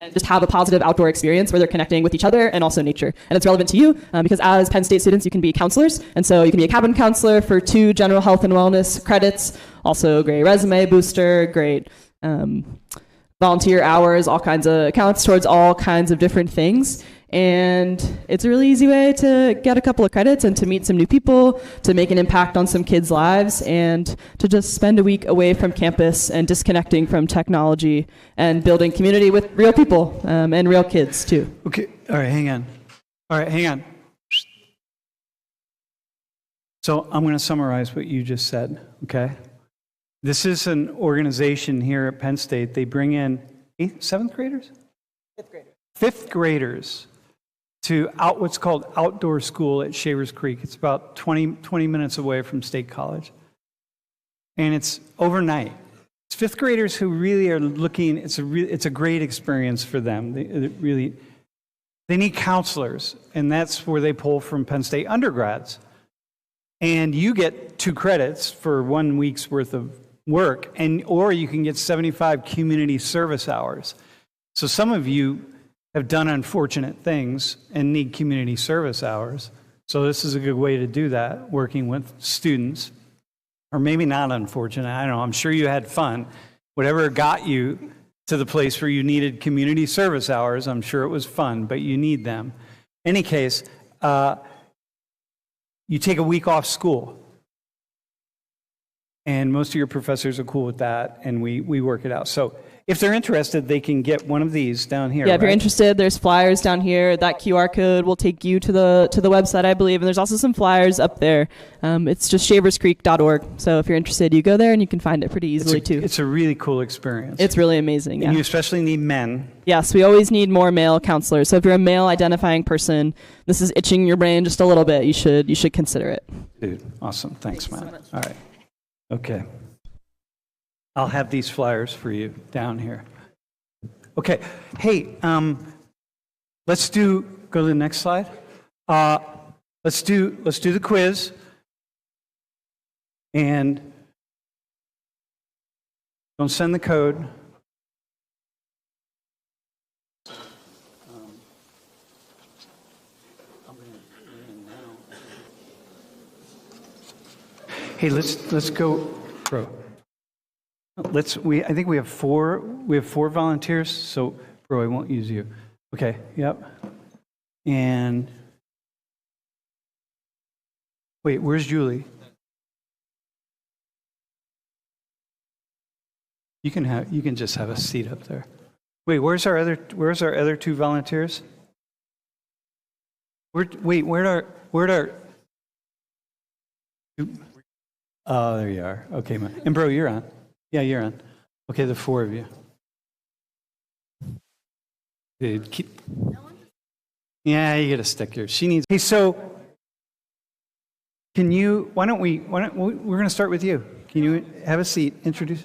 and just have a positive outdoor experience where they're connecting with each other and also nature. And it's relevant to you because as Penn State students, you can be counselors. And so you can be a cabin counselor for 2 general health and wellness credits, also great resume booster, great volunteer hours, all kinds of counts towards all kinds of different things. And it's a really easy way to get a couple of credits and to meet some new people, to make an impact on some kids' lives, and to just spend a week away from campus and disconnecting from technology and building community with real people and real kids too. Okay, all right, hang on. All right, hang on. So I'm going to summarize what you just said, okay? This is an organization here at Penn State. They bring in 7th graders? 5th graders. 5th graders to what's called outdoor school at Shavers Creek. It's about 20 minutes away from State College. And it's overnight. It's 5th graders who really are looking, it's a great experience for them. They need counselors, and that's where they pull from Penn State undergrads. And you get 2 credits for 1 week's worth of work, or you can get 75 community service hours. So some of you have done unfortunate things and need community service hours. So this is a good way to do that, working with students. Or maybe not unfortunate, I don't know, I'm sure you had fun. Whatever got you to the place where you needed community service hours, I'm sure it was fun, but you need them. In any case, you take a week off school. And most of your professors are cool with that, and we work it out. So if they're interested, they can get one of these down here. Yeah, if you're interested, there's flyers down here. That QR code will take you to the website, I believe. And there's also some flyers up there. It's just shaverscreek.org. So if you're interested, you go there and you can find it pretty easily too. It's a really cool experience. It's really amazing. And you especially need men. Yes, we always need more male counselors. So if you're a male identifying person, this is itching your brain just a little bit. You should consider it. Dude, awesome. Thanks, Matt. So much. All right. Okay. I'll have these flyers for you down here. Okay. Hey, go to the next slide. Let's do the quiz. And don't send the code. Hey, let's go, bro. I think we have four volunteers, so bro, I won't use you. Okay, yep. And wait, where's Julie? You can just have a seat up there. Wait, where's our other 2 volunteers? Where'd our Oh, there you are. Okay, man. And bro, you're on. Yeah, you're on. Okay, the 4 of you. Dude, yeah, you get a sticker. She needs. Hey, so can you? We're going to start with you. Can you have a seat? Introduce.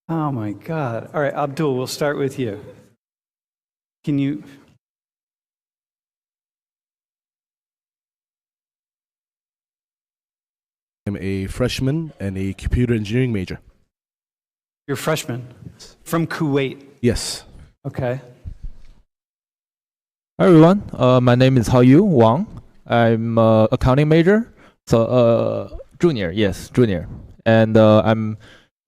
Oh my God! All right, Abdul, we'll start with you. Can you? I'm a freshman and a computer engineering major. You're a freshman from Kuwait. Yes. Okay. Hi everyone, my name is Haoyu Wang. I'm accounting major, so junior, and I'm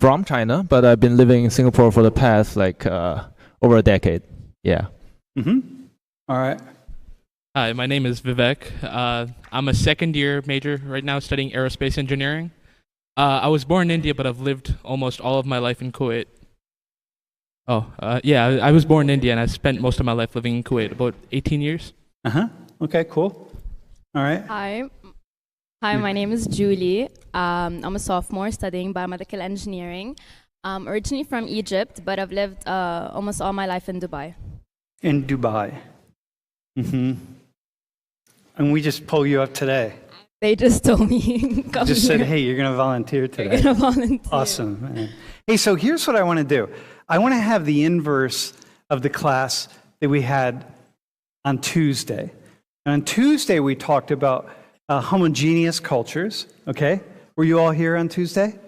from China, but I've been living in Singapore for the past over a decade. Yeah. Mm-hmm. All right. Hi, my name is Vivek. I'm a second-year major right now studying aerospace engineering. I was born in India, but I've lived almost all of my life in Kuwait. I was born in India, and I spent most of my life living in Kuwait, about 18 years. Uh-huh. Okay, cool. All right. Hi, my name is Julie. I'm a sophomore studying biomedical engineering. Originally from Egypt, but I've lived almost all my life in Dubai. In Dubai. Mm-hmm. And we just pulled you up today. They just told me. Just said, hey, you're going to volunteer today. You're going to volunteer. Awesome. Man. Hey, so here's what I want to do. I want to have the inverse of the class that we had on Tuesday. And on Tuesday, we talked about homogeneous cultures, okay? Were you all here on Tuesday?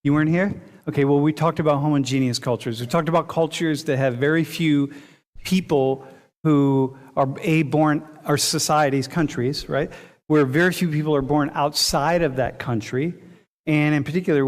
You weren't here? Okay, well, we talked about homogeneous cultures. We talked about cultures that have very few people who are born, or societies, countries, right? Where very few people are born outside of that country. And in particular,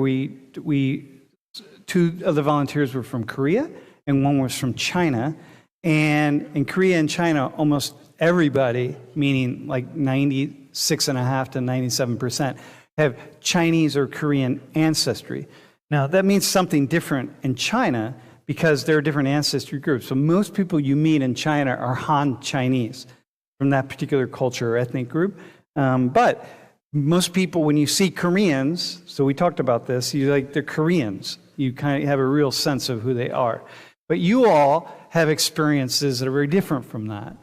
two of the volunteers were from Korea and one was from China. And in Korea and China, almost everybody, meaning like 96.5% to 97%, have Chinese or Korean ancestry. Now, that means something different in China because there are different ancestry groups. So most people you meet in China are Han Chinese from that particular culture or ethnic group. But most people, when you see Koreans, so we talked about this, they're Koreans. You kind of have a real sense of who they are. But you all have experiences that are very different from that.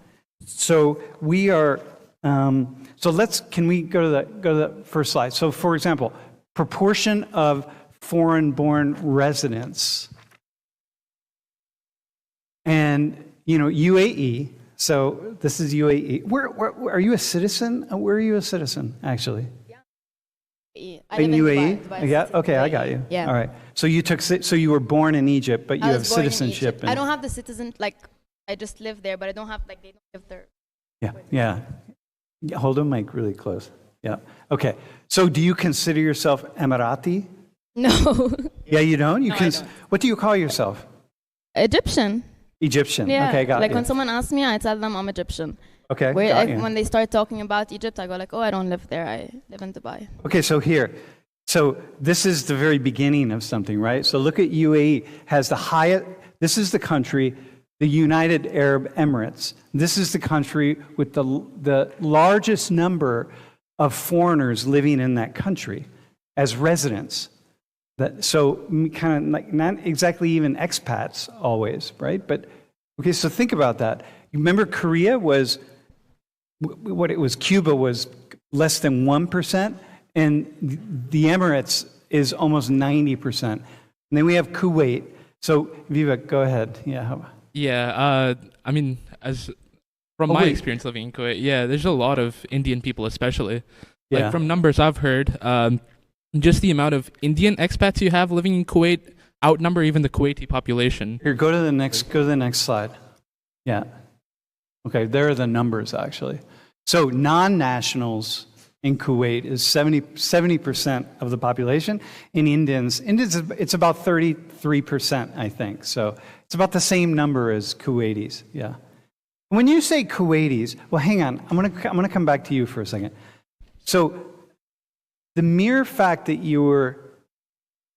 So we are, can we go to the first slide? So for example, proportion of foreign-born residents. And, UAE, so this is UAE. Where are you a citizen? Where are you a citizen, actually? In UAE? Dubai, yeah, okay, I got you. Yeah. All right. So you were born in Egypt, but you have citizenship. I don't have the citizen, I just live there, but I don't have, they don't live there. Yeah. Hold the mic really close. Yeah. Okay. So do you consider yourself Emirati? No. Yeah, you don't? I don't. What do you call yourself? Egyptian. Egyptian. Yeah. Okay, got you. When someone asks me, I tell them I'm Egyptian. Okay, got you. When they start talking about Egypt, I go I don't live there. I live in Dubai. Okay, so this is the very beginning of something, right? So look at UAE, has the highest, this is the country, the United Arab Emirates. This is the country with the largest number of foreigners living in that country as residents. So kind of not exactly even expats always, right? But, okay, so think about that. You remember Korea was, Cuba was less than 1%, and the Emirates is almost 90%. And then we have Kuwait. So, Vivek, go ahead. Yeah. Yeah, from my experience living in Kuwait, there's a lot of Indian people, especially. From numbers I've heard, just the amount of Indian expats you have living in Kuwait outnumber even the Kuwaiti population. Here, go to the next slide. Yeah. Okay, there are the numbers, actually. So non-nationals in Kuwait is 70% of the population. In Indians, it's about 33%, I think. So it's about the same number as Kuwaitis, yeah. When you say Kuwaitis, well, hang on. I'm gonna come back to you for a second. So the mere fact that you were,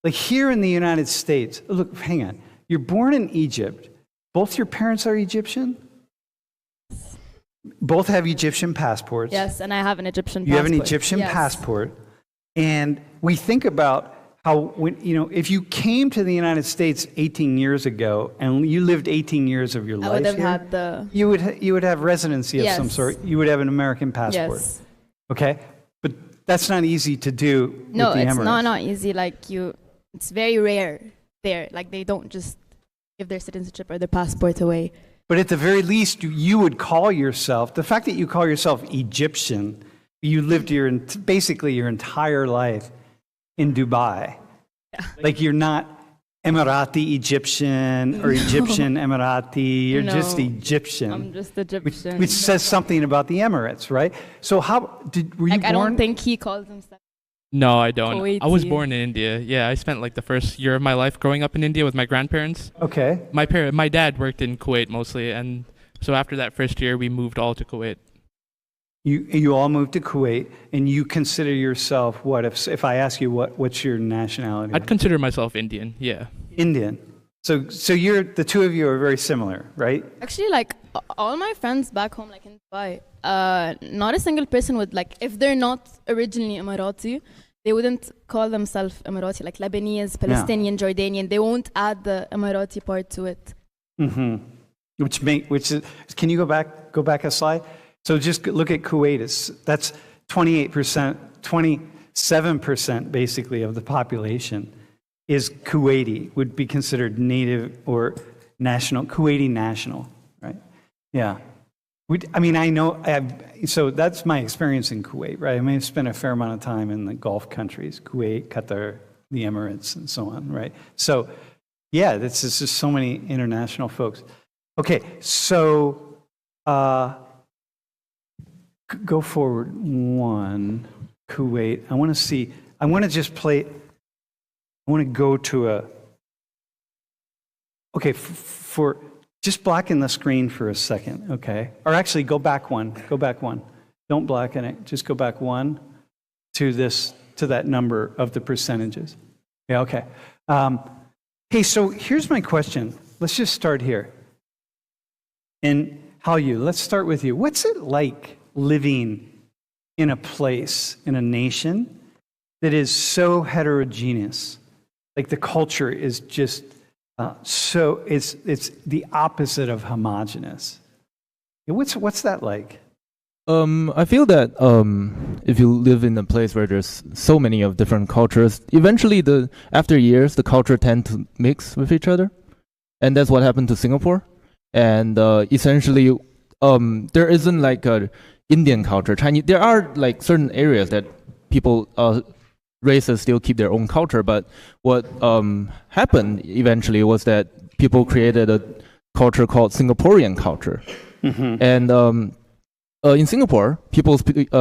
here in the United States, look, hang on. You're born in Egypt. Both your parents are Egyptian? Both have Egyptian passports. Yes, and I have an Egyptian passport. You have an Egyptian passport. And we think about how, if you came to the United States 18 years ago and you lived 18 years of your life would have here, had the... you would have residency of some sort. You would have an American passport. Yes. Okay? But that's not easy to do with the Emirates. No, it's not easy. It's very rare there. They don't just give their citizenship or their passport away. But at the very least, you would call yourself, the fact that you call yourself Egyptian, you lived basically your entire life in Dubai. Yeah. You're not Emirati Egyptian or Egyptian Emirati, you're just Egyptian. I'm just Egyptian. Which says something about the Emirates, right? So were you born? I don't think he calls himself. No, I don't. Kuwaiti. I was born in India. Yeah, I spent the first year of my life growing up in India with my grandparents. Okay. My dad worked in Kuwait mostly, and so after that first year, we moved all to Kuwait. You all moved to Kuwait, and you consider yourself what? If I ask you what's your nationality? I'd consider myself Indian. Yeah. Indian. So the two of you are very similar, right? Actually, all my friends back home, in Dubai, not a single person would if they're not originally Emirati, they wouldn't call themselves Emirati, Lebanese, Palestinian, Jordanian. They won't add the Emirati part to it. Mm-hmm. Which is, can you go back a slide? So just look at Kuwait. That's 28%, 27% basically of the population is Kuwaiti, would be considered native or national, Kuwaiti national, right? Yeah. So that's my experience in Kuwait, right? I've spent a fair amount of time in the Gulf countries, Kuwait, Qatar, the Emirates and so on, right? So, yeah, this is just so many international folks. Okay, so go forward one, Kuwait. I want to just play, I want to go to a, okay, for just blacken the screen for a second, okay? Or actually, go back one. Don't blacken it, just go back one to that number of the percentages. Yeah, okay. Hey, so here's my question. Let's just start here. And let's start with you. What's it like living in a place, in a nation that is so heterogeneous? Like the culture is just so, it's the opposite of homogeneous. What's that like? I feel that if you live in a place where there's so many of different cultures, eventually after years the culture tend to mix with each other, and that's what happened to Singapore. And essentially, there isn't like a Indian culture, Chinese. There are like certain areas that people races still keep their own culture, but what happened eventually was that people created a culture called Singaporean culture, and in Singapore, people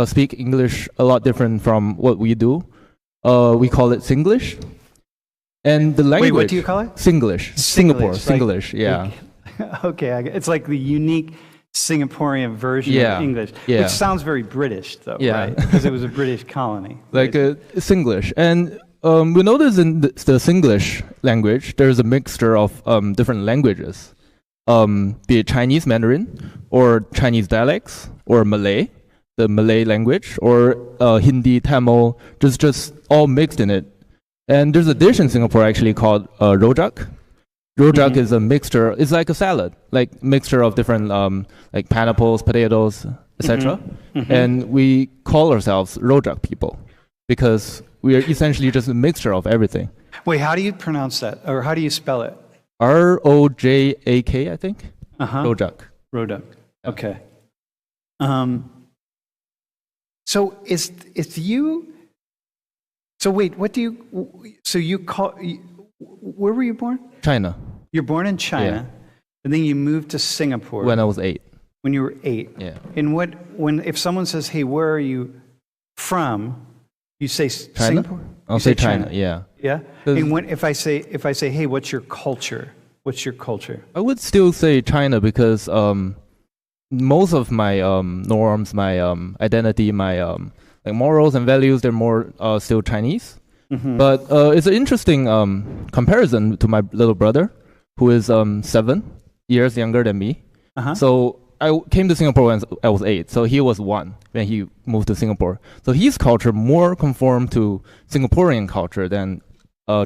speak English a lot different from what we do. We call it Singlish. And the language... Wait, what do you call it? Singlish. Singapore, Singlish, yeah. Okay, it's like the unique Singaporean version of English, which sounds very British, though, right? Because it was a British colony. Like Singlish. And we notice in the Singlish language, there's a mixture of different languages. Be it Chinese Mandarin, or Chinese dialects, or Malay, the Malay language, or Hindi, Tamil, just all mixed in it. And there's a dish in Singapore actually called rojak. Rojak is a mixture, it's like a salad, like mixture of different like pineapples, potatoes, etc. And we call ourselves rojak people because we are essentially just a mixture of everything. Wait, how do you pronounce that? Or how do you spell it? Rojak, I think. Rojak. Rojak. Okay. So it's you. So wait, what do you? So you call? Where were you born? China. You're born in China, and then you moved to Singapore when I was 8. When you were 8. Yeah. And if someone says, "Hey, where are you from?" You say China? Singapore. I'll say China. Yeah. Yeah. And if I say, "Hey, what's your culture?" What's your culture? I would still say China because most of my norms, my identity, my like morals and values, they're more still Chinese. But it's an interesting comparison to my little brother, who is 7 years younger than me. So I came to Singapore when I was 8. So he was 1 when he moved to Singapore. So his culture more conformed to Singaporean culture than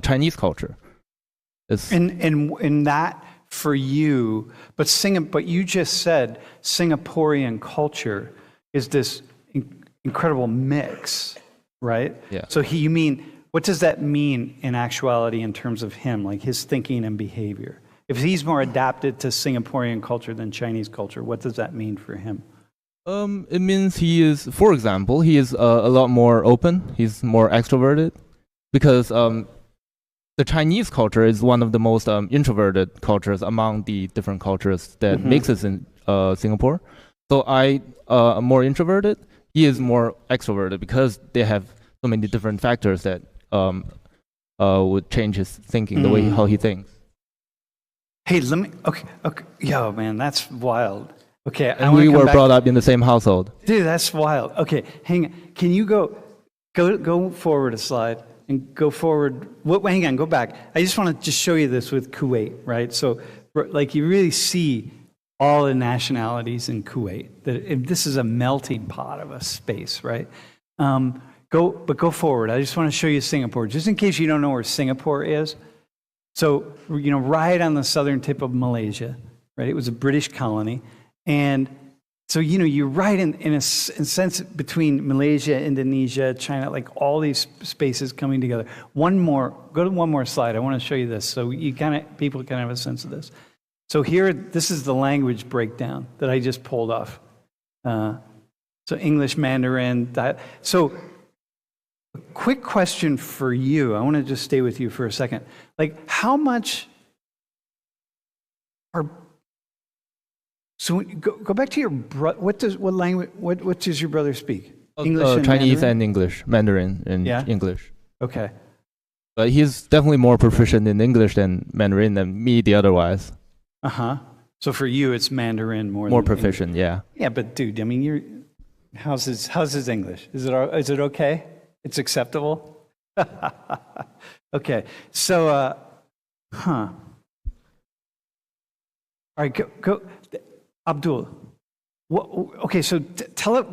Chinese culture. And that for you, but you just said Singaporean culture is this incredible mix, right? Yeah. So you mean, what does that mean in actuality in terms of him, like his thinking and behavior? If he's more adapted to Singaporean culture than Chinese culture, what does that mean for him? It means he is, for example, he is a lot more open. He's more extroverted because the Chinese culture is one of the most introverted cultures among the different cultures that mixes in Singapore. So I am more introverted. He is more extroverted because they have so many different factors that would change his thinking, the way how he thinks. Hey, okay. Yo, man, that's wild. Okay, and we were brought up in the same household. Dude, that's wild. Okay, hang on. Can you go forward a slide and go forward? Hang on, go back. I just want to just show you this with Kuwait, right? So, like, you really see all the nationalities in Kuwait. This is a melting pot of a space, right? Go forward. I just want to show you Singapore, just in case you don't know where Singapore is. So, right on the southern tip of Malaysia, right? It was a British colony. And so, you're right in a sense between Malaysia, Indonesia, China, like all these spaces coming together. Go to one more slide. I want to show you this so people can have a sense of this. So here, this is the language breakdown that I just pulled off. So English, Mandarin, quick question for you. I want to just stay with you for a second. Like, how much are so go back to your what does your brother speak? English and Chinese Mandarin? and English, Mandarin and Yeah? English. Okay. But he's definitely more proficient in English than Mandarin than me the otherwise. So for you, it's Mandarin more than Proficient, English. yeah. Yeah, but dude, I mean, how's his English? Is it okay? It's acceptable? Okay. So, all right, go, Abdul. Okay, so tell it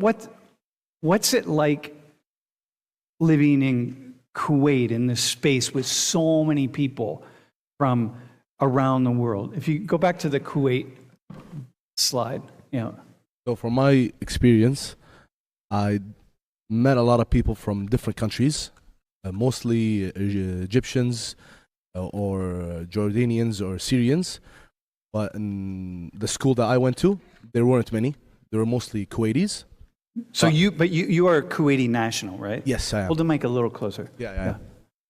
what's it like living in Kuwait in this space with so many people from around the world. If you go back to the Kuwait slide, So from my experience, I met a lot of people from different countries, mostly Egyptians or Jordanians or Syrians. But in the school that I went to, there weren't many. There were mostly Kuwaitis. So you are a Kuwaiti national, right? Yes, I am. Hold the mic a little closer. Yeah.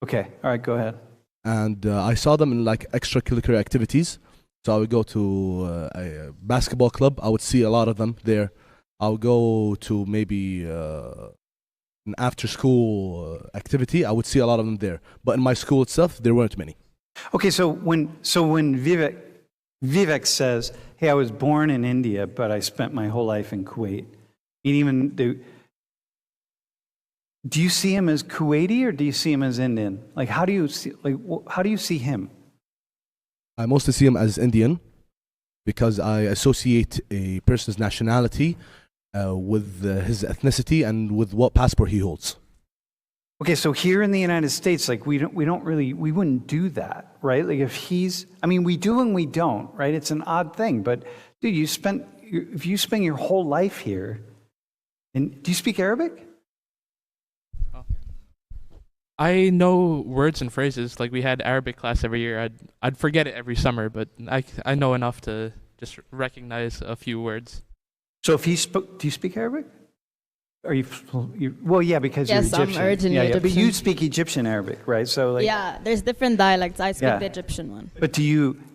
Okay. All right. Go ahead. And I saw them in like extracurricular activities. So I would go to a basketball club. I would see a lot of them there. I would go to maybe an after-school activity. I would see a lot of them there. But in my school itself, there weren't many. Okay. So when Vivek says, "Hey, I was born in India, but I spent my whole life in Kuwait," do you see him as Kuwaiti or do you see him as Indian? Like, how do you see him? I mostly see him as Indian because I associate a person's nationality with his ethnicity and with what passport he holds. Okay, so here in the United States, like we wouldn't do that, right? Like we do and we don't, right? It's an odd thing, but dude, if you spend your whole life here, and do you speak Arabic? I know words and phrases. Like we had Arabic class every year. I'd forget it every summer, but I know enough to just recognize a few words. So if do you speak Arabic? Are you well, yeah, because yes, you're Egyptian. I'm originally Egyptian. But you speak Egyptian Arabic, right? So yeah, there's different dialects. I speak the Egyptian one. But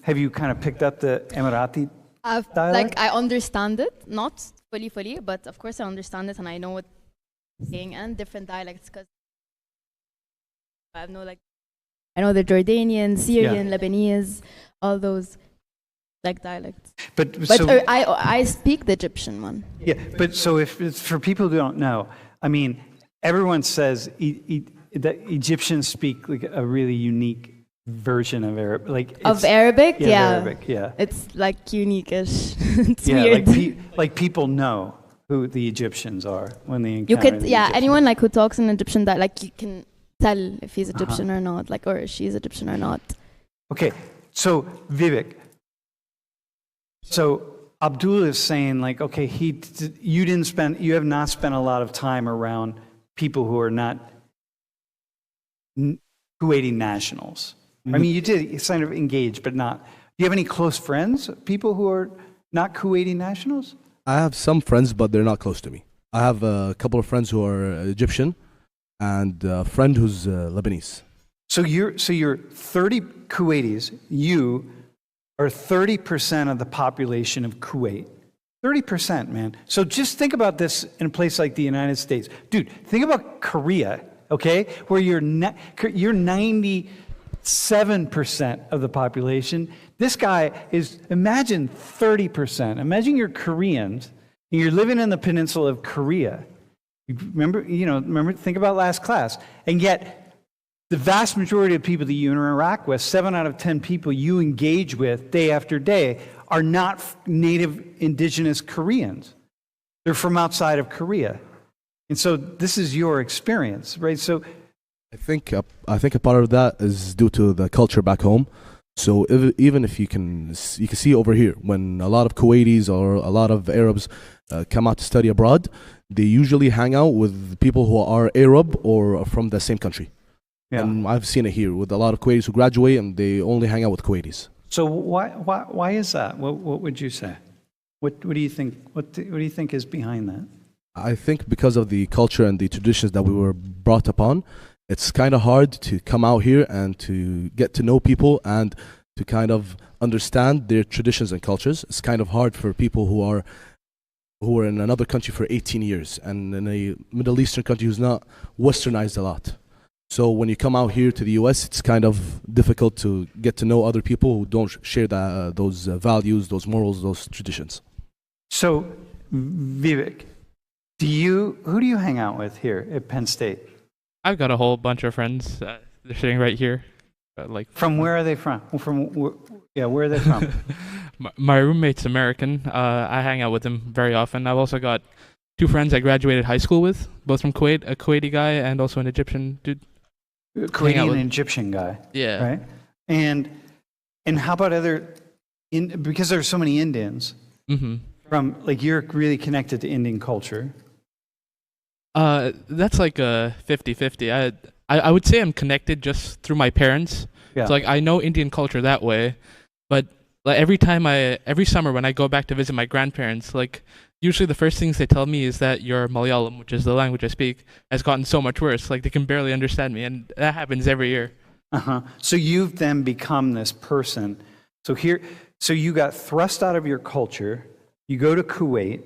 have you kind of picked up the Emirati dialect? Like I understand it, not fully, but of course I understand it and I know what it's saying, and different dialects because I know the Jordanian, Syrian, Lebanese, all those like dialects. But so, I speak the Egyptian one. Yeah, but so if it's for people who don't know, I mean, everyone says that Egyptians speak like a really unique version of Arabic, Arabic, yeah. Arabic, yeah. It's like unique-ish. It's weird. Like people know who the Egyptians are when they encounter the Egyptians. Anyone like who talks in Egyptian dialect, you can tell if he's Egyptian or not, or she's Egyptian or not. Okay, so Vivek, so Abdul is saying like, okay, you have not spent a lot of time around people who are not Kuwaiti nationals. I mean, you did kind of engage, but not. Do you have any close friends, people who are not Kuwaiti nationals? I have some friends, but they're not close to me. I have a couple of friends who are Egyptian and a friend who's Lebanese. So you're 30 Kuwaitis. You are 30% of the population of Kuwait. 30%, man. So just think about this in a place like the United States. Dude, think about Korea, okay? Where you're 97% of the population. This guy is, imagine 30%. Imagine you're Koreans and you're living in the peninsula of Korea. Remember, think about last class. And yet, the vast majority of people that you interact with, 7 out of 10 people you engage with day after day, are not native indigenous Koreans. They're from outside of Korea. And so this is your experience, right? So I think a part of that is due to the culture back home. So even if you can see over here, when a lot of Kuwaitis or a lot of Arabs come out to study abroad, they usually hang out with people who are Arab or from the same country. Yeah. And I've seen it here with a lot of Kuwaitis who graduate and they only hang out with Kuwaitis. So why is that? What would you say? What do you think? What do you think is behind that? I think because of the culture and the traditions that we were brought upon, it's kind of hard to come out here and to get to know people and to kind of understand their traditions and cultures. It's kind of hard for people who are in another country for 18 years and in a Middle Eastern country who's not westernized a lot. So when you come out here to the US, it's kind of difficult to get to know other people who don't share those values, those morals, those traditions. So, Vivek, who do you hang out with here at Penn State? I've got a whole bunch of friends. They're sitting right here. From where are they from? Where are they from? My roommate's American. I hang out with him very often. I've also got 2 friends I graduated high school with, both from Kuwait, a Kuwaiti guy and also an Egyptian dude. Kuwaiti and an Egyptian guy. Yeah. Right? And how about because there's so many Indians, from, like, you're really connected to Indian culture. That's like a 50-50. I would say I'm connected just through my parents. Yeah. So like I know Indian culture that way, but like every summer when I go back to visit my grandparents, like usually the first things they tell me is that your Malayalam, which is the language I speak, has gotten so much worse. Like they can barely understand me, and that happens every year. So you've then become this person. So you got thrust out of your culture. You go to Kuwait.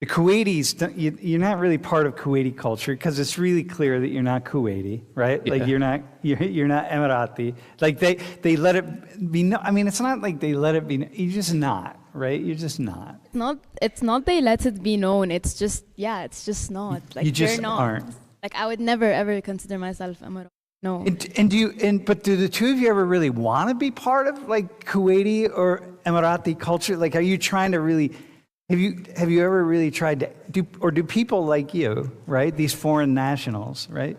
The Kuwaitis, you're not really part of Kuwaiti culture because it's really clear that you're not Kuwaiti, right? Yeah. Like you're not Emirati. Like they let it be. I mean, it's not like they let it be. You're just not, right? You're just not. It's not they let it be known. It's just it's just not. Like you just they're not. aren't. Like I would never ever consider myself Emirati. No. But do the two of you ever really want to be part of like Kuwaiti or Emirati culture? Like, are you trying to really? Have you ever really tried to do people like you, right? These foreign nationals, right?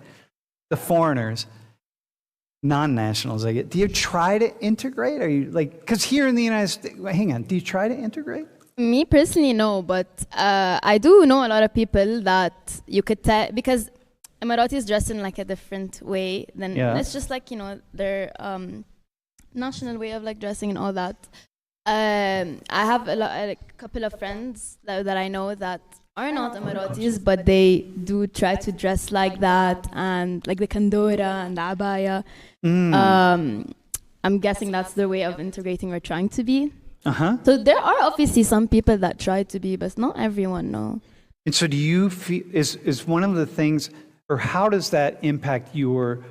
The foreigners, non-nationals, I get. Do you try to integrate? Are you like, because here in the United States, hang on, do you try to integrate? Me personally, no, but I do know a lot of people that you could tell, because Emiratis dress in like a different way than, it's just like, their national way of like dressing and all that. I have a couple of friends that I know that are not Emiratis, but they do try to dress like that, and like the kandora and the abaya. I'm guessing that's their way of integrating or trying to be. So there are obviously some people that try to be, but not everyone, no. And so do you feel, is one of the things, or how does that impact your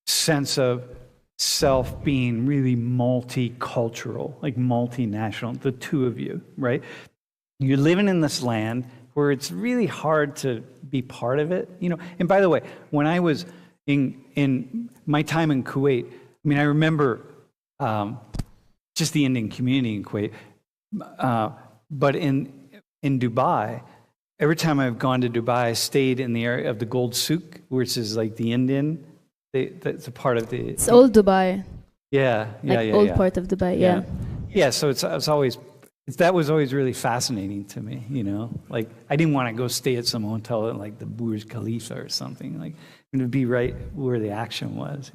sense of self being really multicultural, like multinational, the two of you, right? You're living in this land where it's really hard to be part of it, And by the way, when I was in my time in Kuwait, I mean, I remember just the Indian community in Kuwait, but in Dubai, every time I've gone to Dubai, I stayed in the area of the Gold Souk, which is like the Indian. That's a part of the. It's old Dubai. Old part of Dubai. Yeah. So that was always really fascinating to me. Like I didn't want to go stay at some hotel in like the Burj Khalifa or something. Like to be right where the action was.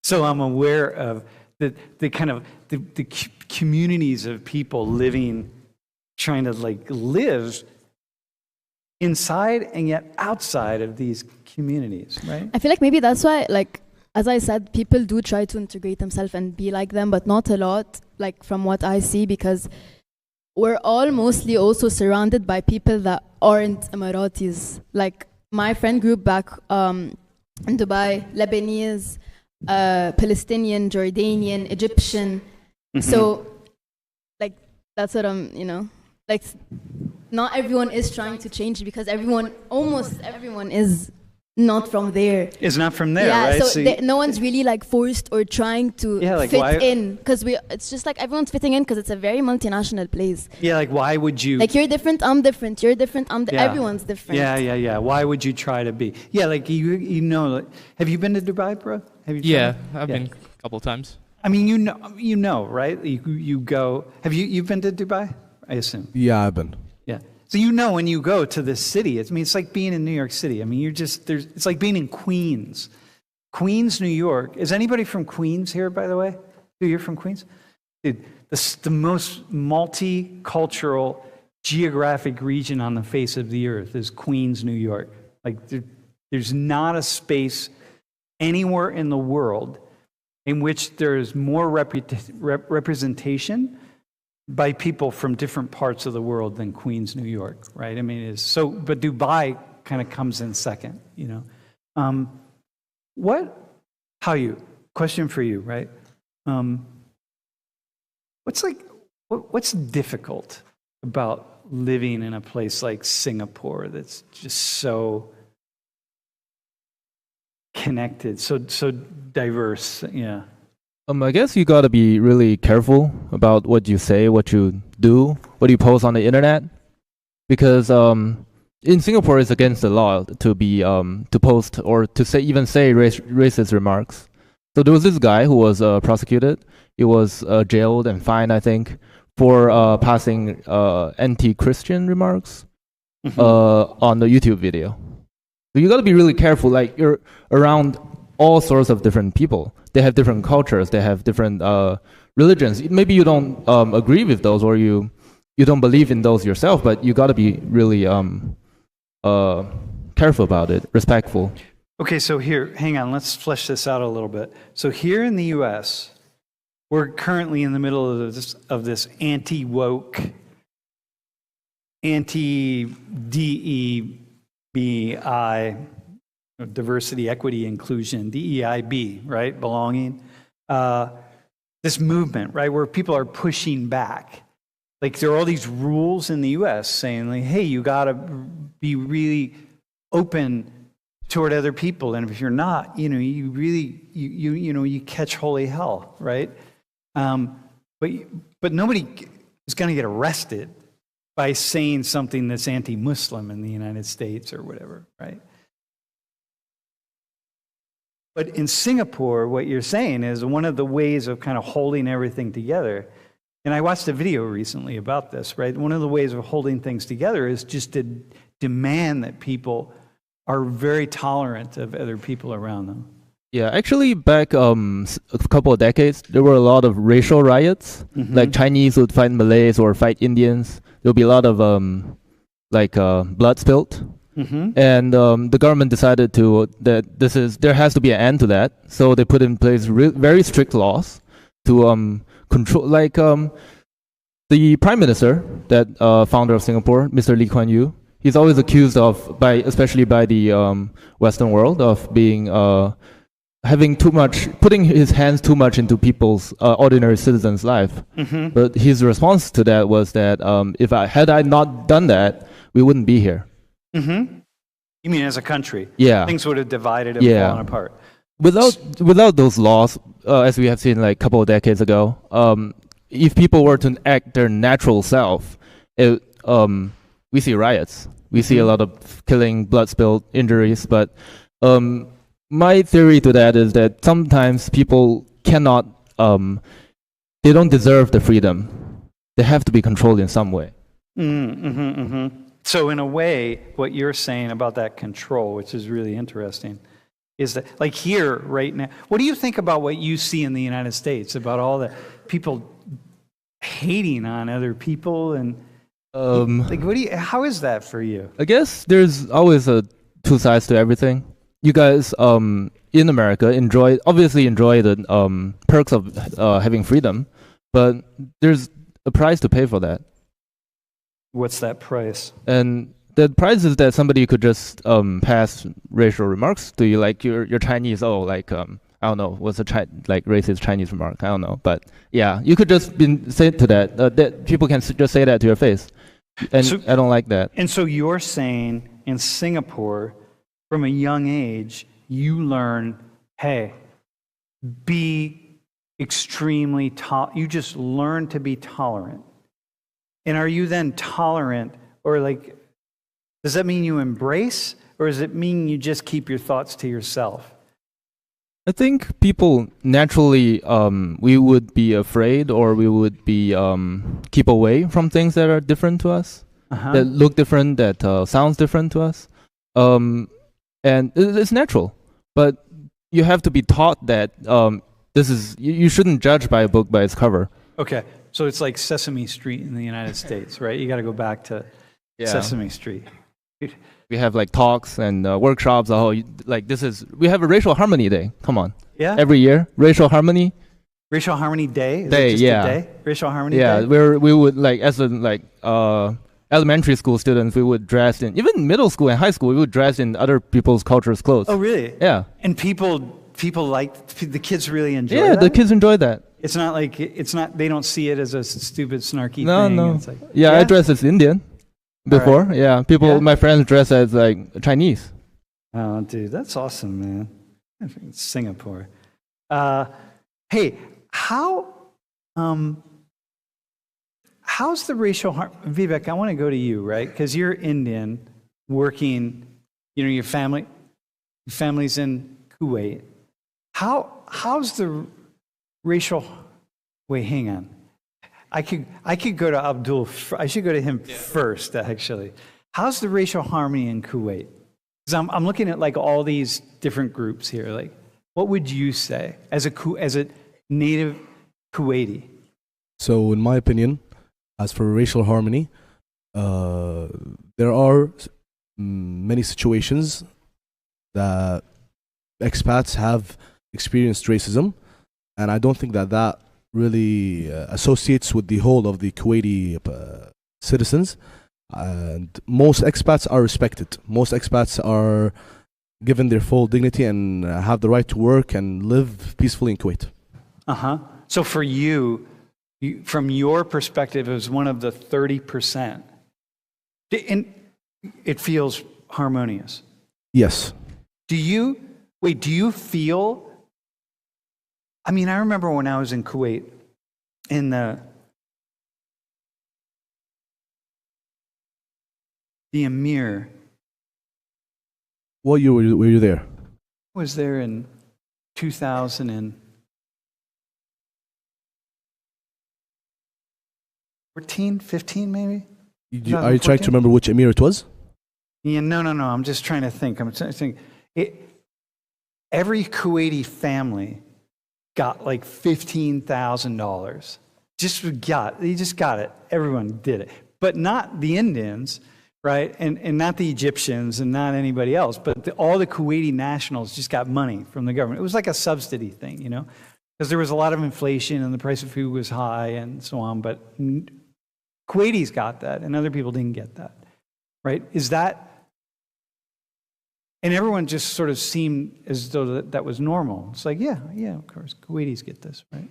So I'm aware of the kind of the communities of people living, trying to like live inside and yet outside of these communities, right? I feel like maybe that's why, like, as I said, people do try to integrate themselves and be like them, but not a lot, like, from what I see, because we're all mostly also surrounded by people that aren't Emiratis. Like, my friend group back in Dubai, Lebanese, Palestinian, Jordanian, Egyptian. So, like, that's what I'm, like, not everyone is trying to change, because almost everyone is not from there. It's not from there, right? So no one's really like forced or trying to fit in, because it's just like everyone's fitting in because it's a very multinational place. Yeah, like why would you? Like you're different, I'm different. You're different, everyone's different. Yeah. Why would you try to be? Yeah, like like, have you been to Dubai, bro? Have you? I've been a couple of times. I mean, you know, right? You go. Have you've been to Dubai? I assume. Yeah, I've been. Yeah. So when you go to this city, it's like being in New York City. I mean, it's like being in Queens. Queens, New York. Is anybody from Queens here, by the way? You're from Queens? Dude, the most multicultural geographic region on the face of the earth is Queens, New York. Like there's not a space anywhere in the world in which there's more representation by people from different parts of the world than Queens, New York, right? I mean, it's so, but Dubai kind of comes in second, you know. Question for you, right? What's difficult about living in a place like Singapore that's just so connected, so diverse, yeah? I guess you gotta be really careful about what you say, what you do, what you post on the internet, because in Singapore it's against the law to be to post or to say racist remarks. So there was this guy who was prosecuted. He was jailed and fined, I think, for passing anti-Christian remarks on the YouTube video. So you gotta be really careful. Like you're around all sorts of different people. They have different cultures. They have different religions. Maybe you don't agree with those, or you don't believe in those yourself. But you got to be really careful about it, respectful. Okay, so here, hang on. Let's flesh this out a little bit. So here in the U.S., we're currently in the middle of this anti-woke, anti-DEI. Diversity, equity, inclusion, DEIB, right? Belonging. This movement, right, where people are pushing back. Like there are all these rules in the U.S. saying, like, hey, you got to be really open toward other people, and if you're not, you know, you really, you catch holy hell, right? But nobody is going to get arrested by saying something that's anti-Muslim in the United States or whatever, right? But in Singapore, what you're saying is one of the ways of kind of holding everything together, and I watched a video recently about this, right? One of the ways of holding things together is just to demand that people are very tolerant of other people around them. Yeah, actually, back a couple of decades, there were a lot of racial riots. Like Chinese would fight Malays or fight Indians. There would be a lot of blood spilled. And the government decided that there has to be an end to that. So they put in place very strict laws to control. Like the prime minister, that founder of Singapore, Mr. Lee Kuan Yew, he's always accused of, especially by the Western world, of being having too much, putting his hands too much into people's ordinary citizens' life. But his response to that was that had I not done that, we wouldn't be here. You mean as a country? Yeah. Things would have divided and fallen apart. Without those laws, as we have seen like a couple of decades ago, if people were to act their natural self, we see riots. We see a lot of killing, blood spilled, injuries. But my theory to that is that sometimes people cannot, they don't deserve the freedom. They have to be controlled in some way. So in a way, what you're saying about that control, which is really interesting, is that like here right now, what do you think about what you see in the United States about all the people hating on other people and how is that for you? I guess there's always two sides to everything. You guys in America obviously enjoy the perks of having freedom, but there's a price to pay for that. What's that price? And the price is that somebody could just pass racial remarks to you, like you're Chinese. I don't know, what's a racist Chinese remark? I don't know, but yeah, you could just say to that people can just say that to your face, and so, I don't like that. And so you're saying in Singapore, from a young age, you learn, hey, be extremely you just learn to be tolerant. And are you then tolerant, or does that mean you embrace, or does it mean you just keep your thoughts to yourself? I think people naturally, we would be afraid, or we would be keep away from things that are different to us, that look different, that sounds different to us, and it's natural. But you have to be taught that you shouldn't judge by a book by its cover. Okay. So it's like Sesame Street in the United States, right? You got to go back to Sesame Street. We have like talks and workshops. We have a racial harmony day. Come on. Yeah. Every year, racial harmony. Racial Harmony Day? Is Day, it just yeah. a day? Racial Harmony Day? Yeah, we would like as a elementary school students, we would dress in, even middle school and high school, we would dress in other people's cultures clothes. Oh, really? Yeah. And people like, the kids really enjoy Yeah, that? the kids enjoy that. It's not like, they don't see it as a stupid, snarky No, thing. no. It's like, Yeah, I dressed as Indian before. Right. Yeah, my friends dress as like Chinese. Oh, dude, that's awesome, man. I think it's Singapore. Hey, how's the racial Vivek, I want to go to you, right? Because you're Indian, working, your family's in Kuwait. How's the racial? Wait, hang on. I could go to Abdul. I should go to him first, actually. How's the racial harmony in Kuwait? Because I'm looking at like all these different groups here. Like, what would you say as a native Kuwaiti? So, in my opinion, as for racial harmony, there are many situations that expats have experienced racism, and I don't think that really associates with the whole of the Kuwaiti citizens. And most expats are respected. Most expats are given their full dignity and have the right to work and live peacefully in Kuwait. So for you, from your perspective, as one of the 30%, and it feels harmonious. Yes. Do you feel? I mean, I remember when I was in Kuwait, in the Emir. What year were you there? I was there in 2014, 15 maybe? Are you trying to remember which emir it was? Yeah, no. I'm just trying to think. I'm trying to think. Every Kuwaiti family got like $15,000. They just got it. Everyone did it. But not the Indians, right? And not the Egyptians and not anybody else. But all the Kuwaiti nationals just got money from the government. It was like a subsidy thing, because there was a lot of inflation and the price of food was high and so on. But Kuwaitis got that and other people didn't get that, right? Is that... And everyone just sort of seemed as though that was normal. It's like, yeah, of course, Kuwaitis get this, right?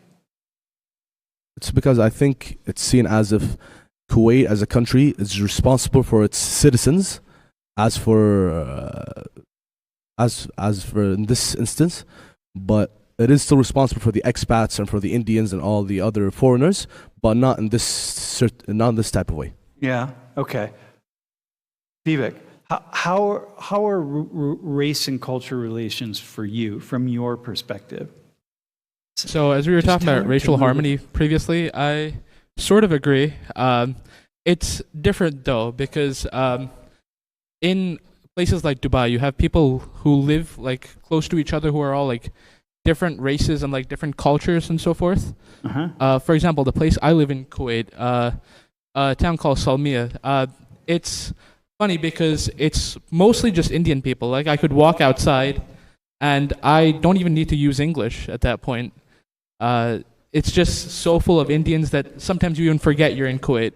It's because I think it's seen as if Kuwait as a country is responsible for its citizens, as for in this instance, but it is still responsible for the expats and for the Indians and all the other foreigners, but not in this type of way. Yeah. Okay. Vivek. How are race and culture relations for you, from your perspective? So as we were talking about racial harmony previously, I sort of agree. It's different though, because in places like Dubai, you have people who live like close to each other who are all like different races and like different cultures and so forth. For example, the place I live in, Kuwait, a town called Salmiya, it's funny because it's mostly just Indian people. Like I could walk outside and I don't even need to use English at that point. It's just so full of Indians that sometimes you even forget you're in Kuwait.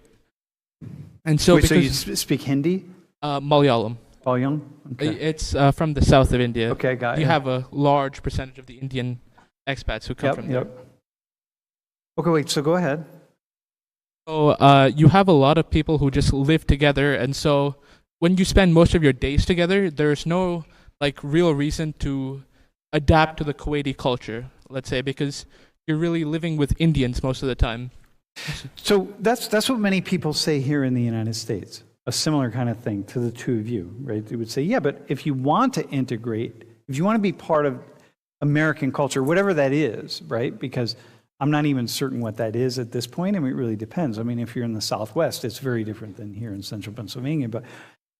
And so, so you speak Hindi? Malayalam. Malayalam? Okay. It's from the south of India. Okay, got it. You have a large percentage of the Indian expats who come from there. Okay, wait, so go ahead. So you have a lot of people who just live together, and so when you spend most of your days together, there's no like real reason to adapt to the Kuwaiti culture, let's say, because you're really living with Indians most of the time. So that's what many people say here in the United States, a similar kind of thing to the two of you, right? They would say, yeah, but if you want to integrate, if you want to be part of American culture, whatever that is, right? Because I'm not even certain what that is at this point. I mean, it really depends. I mean, if you're in the Southwest, it's very different than here in central Pennsylvania. But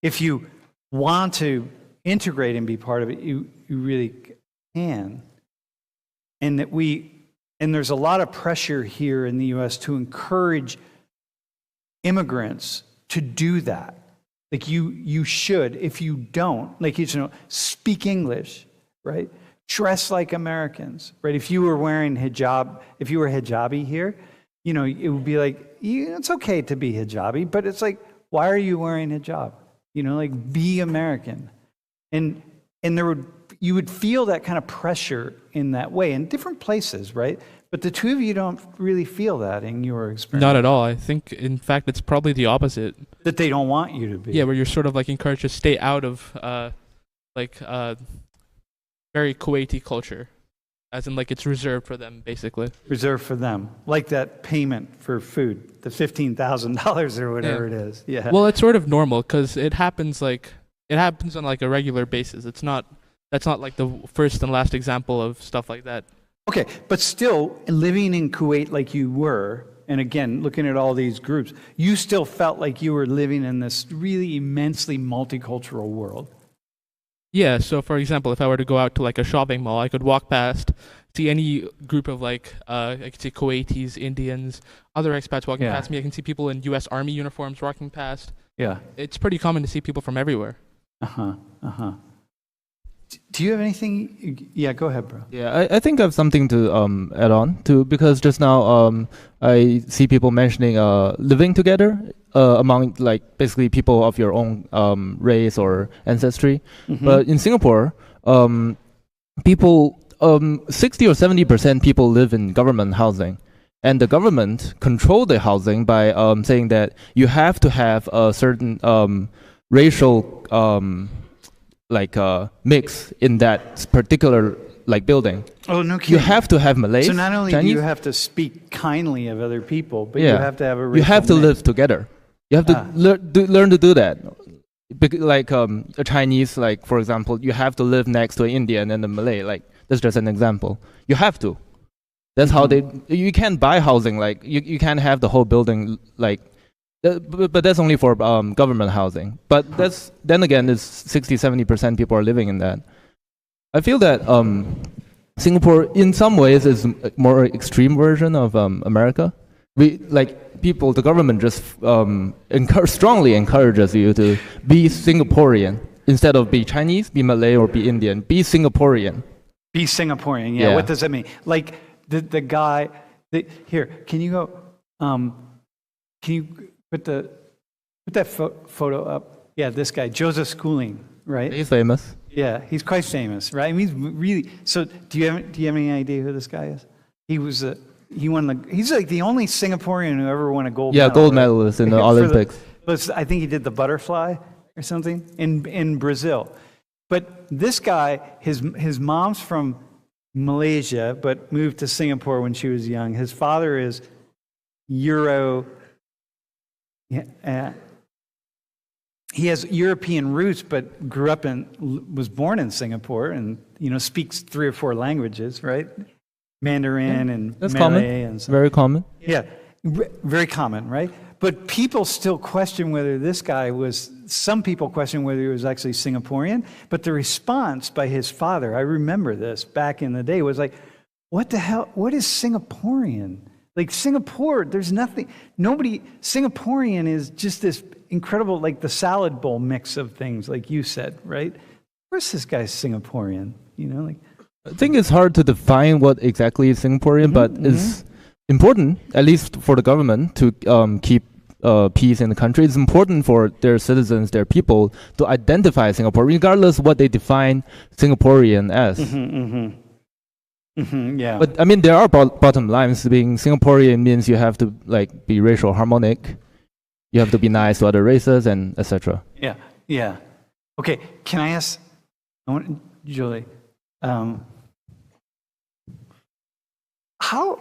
if you want to integrate and be part of it, you really can. And that we And there's a lot of pressure here in the US to encourage immigrants to do that. Like you should, if you don't, like, you know, speak English, right? Dress like Americans, right? If you were wearing hijab, if you were hijabi here, you know, it would be like, it's okay to be hijabi, but it's like, why are you wearing hijab? You know, like, be American. And you would feel that kind of pressure in that way in different places, right? But the two of you don't really feel that in your experience. Not at all. I think, in fact, it's probably the opposite. That they don't want you to be. Yeah, where you're sort of like encouraged to stay out of very Kuwaiti culture, as in like it's reserved for them, basically. Reserved for them, like that payment for food, the $15,000 or whatever it is. Yeah. Well, it's sort of normal because it happens on like a regular basis. That's not like the first and last example of stuff like that. Okay, but still, living in Kuwait like you were, and again, looking at all these groups, you still felt like you were living in this really immensely multicultural world. Yeah, so for example, if I were to go out to like a shopping mall, I could walk past, see any group of like, I could see Kuwaitis, Indians, other expats walking past me. I can see people in U.S. Army uniforms walking past. Yeah. It's pretty common to see people from everywhere. Do you have anything? Yeah, go ahead, bro. Yeah, I think I have something to add on to, because just now I see people mentioning living together among like basically people of your own race or ancestry. But in Singapore, people 60 or 70% people live in government housing, and the government control the housing by saying that you have to have a certain racial mix in that particular like building. Oh, no kidding. You have to have Malays. So not only Chinese, do you have to speak kindly of other people, but you have to have a racial you have to mix. live together. You have to learn to do that. Like a Chinese, like for example, you have to live next to an Indian and a Malay. Like that's just an example. You have to. That's how you can't buy housing. Like you can't have the whole building like. But that's only for government housing. But then again, it's 60-70% people are living in that. I feel that Singapore, in some ways, is a more extreme version of America. The government just strongly encourages you to be Singaporean instead of be Chinese, be Malay, or be Indian. Be Singaporean. Be Singaporean. Yeah. What does that mean? Like the guy. Here, can you go? Can you put that photo up? Yeah, this guy, Joseph Schooling, right? He's famous. Yeah, he's quite famous, right? I mean, he's really. So, do you have any idea who this guy is? He's like the only Singaporean who ever won a gold medal. Yeah, gold medalist in the Olympics. I think he did the butterfly or something in Brazil. But this guy, his mom's from Malaysia, but moved to Singapore when she was young. His father is Euro. He has European roots, but was born in Singapore, and speaks 3 or 4 languages, right? Mandarin and that's Malay common. And stuff. Very common. Yeah, very common, right? But people still question whether this guy was. Some people question whether he was actually Singaporean. But the response by his father, I remember this back in the day, was like, "What the hell? What is Singaporean?" Like Singapore, there's nothing, Singaporean is just this incredible, like the salad bowl mix of things, like you said, right? Where's this guy Singaporean? I think it's hard to define what exactly is Singaporean, but it's important, at least for the government, to keep peace in the country. It's important for their citizens, their people, to identify Singapore, regardless of what they define Singaporean as. Yeah. But I mean, there are bottom lines. Being Singaporean means you have to be racial harmonic. You have to be nice to other races, and etc. Yeah. Okay. Can I ask, Julie, how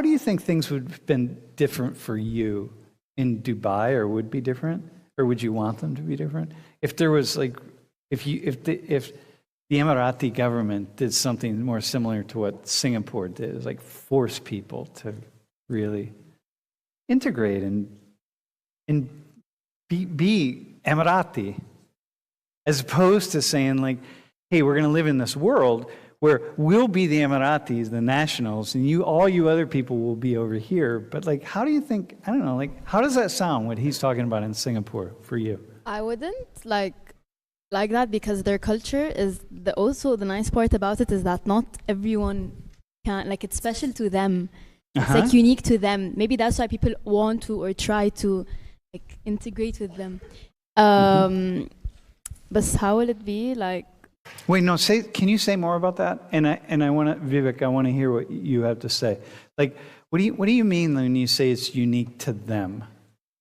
do you think things would have been different for you in Dubai, or would be different, or would you want them to be different? If there was if the Emirati government did something more similar to what Singapore did, like force people to really integrate and be Emirati, as opposed to saying like, hey, we're going to live in this world where we'll be the Emiratis, the nationals, and all you other people will be over here. But like, how do you think, I don't know, like, how does that sound, what he's talking about in Singapore for you? I wouldn't like that because their culture is also the nice part about it is that not everyone can, like, it's special to them. It's like unique to them. Maybe that's why people want to or try to like integrate with them. But how will it be like? Wait, no. Can you say more about that? And I want to, Vivek, I want to hear what you have to say. Like, what do you mean when you say it's unique to them?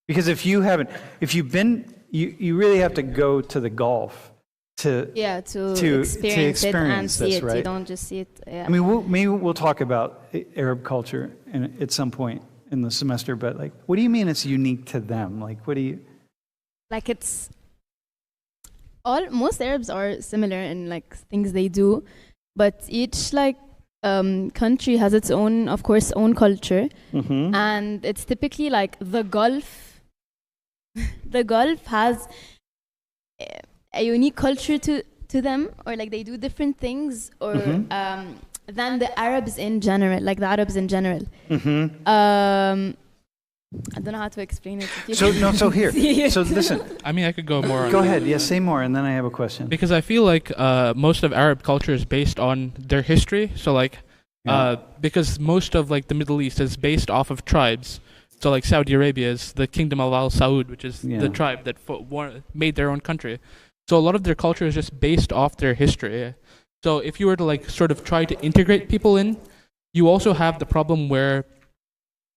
Because if you've been, you really have to go to the Gulf to experience it and see this, it. Right? You don't just see it. Yeah. I mean, maybe we'll talk about Arab culture at some point in the semester. But like, what do you mean it's unique to them? Like, what do you? Like it's. Most Arabs are similar in like things they do, but each like country has its own, of course, own culture, and it's typically like the Gulf. The Gulf has a unique culture to them, or like they do different things, or than the Arabs in general, like the Arabs in general. I don't know how to explain it. So listen. I mean, I could go more. Go ahead. Yeah, say more, and then I have a question. Because I feel like most of Arab culture is based on their history. So like, because most of like the Middle East is based off of tribes. So like Saudi Arabia is the Kingdom of Al Saud, which is the tribe that made their own country. So a lot of their culture is just based off their history. So if you were to like sort of try to integrate people in, you also have the problem where